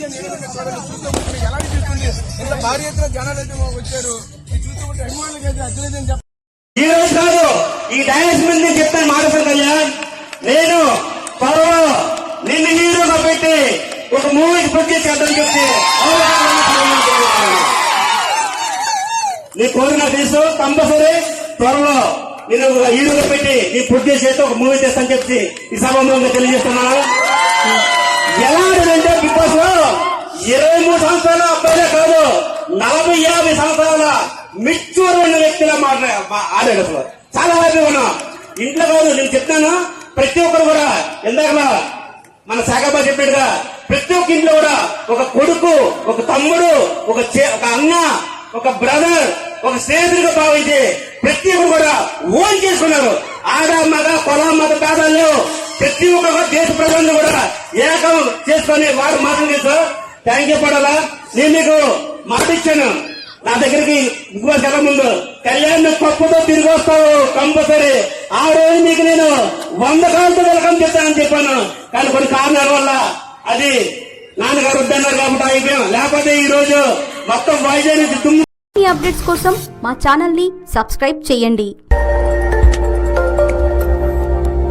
చూస్తుంటే ఎలా అనిపిస్తుంది? ఇంత భారీ ఎత్తున జనాలు అయితే వచ్చారు. చూస్తుంటే అభిమానులకి అయితే అర్థలేదని చెప్పారు. ఈ రోజు కాదు, ఈ డయాస్ మీద నేను చెప్తాను మాట్లాడతాను కళ్యాణ్. నేను త్వరలో నిన్ను హీరోగా పెట్టి ఒక మూవీకి ప్రొడ్యూస్ చేద్దామని చెప్తే నీ కోరిన తెలుసు. కంపల్సరీ త్వరలో నేను ఒక హీరోగా పెట్టి నీ ప్రొడ్యూస్ చేస్తే ఒక మూవీ చేస్తాను చెప్పి ఈ సభలో తెలియజేస్తున్నాను. ఎలా అంటే బిగ్ బాస్ లో 23 సంవత్సరాల అబ్బాయిలే కాదు, 40-50 సంవత్సరాల మిక్చూర్ ఉన్న వ్యక్తిలా ఆడాడు. అసలు చాలా హ్యాపీగా ఉన్నా. ఇంట్లో కాదు, నేను చెప్తాను, ప్రతి ఒక్కరు కూడా ఇందాక మన శాఖబా చెప్పాడుగా, ప్రతి ఒక్క ఇంట్లో కూడా ఒక కొడుకు, ఒక తమ్ముడు, ఒక అన్న, ఒక బ్రదర్, ఒక స్నేహితుడిగా భావించి ప్రతి ఒక్కరు కూడా ఓన్ చేసుకున్నారు. ఆడ మత కుల మత భేదాలు ప్రతి ఒక్కరు దేశ ప్రజలను కూడా ఏకం చేసుకుని వారు మాత్రం చేశారు. థ్యాంక్ యూ పడాలా. నేను మీకు మాట ఇచ్చాను, నా దగ్గరికి ఇంకో సెల ముందు కళ్యాణ్ పప్పుతో తిరిగి వస్తావు కంపల్సరీ. ఆ రోజు మీకు నేను 100 కాలతో వెల్కమ్ చెప్తానని చెప్పాను. కానీ కొన్ని కారణాల వల్ల అది నాన్నగారు వద్దన్నారు కాబట్టి అయిపోయాం. లేకపోతే ఈ రోజు మొత్తం వైజాగ్ నుంచి అప్డేట్స్ కోసం మా ఛానల్ ని సబ్స్క్రైబ్ చేయండి.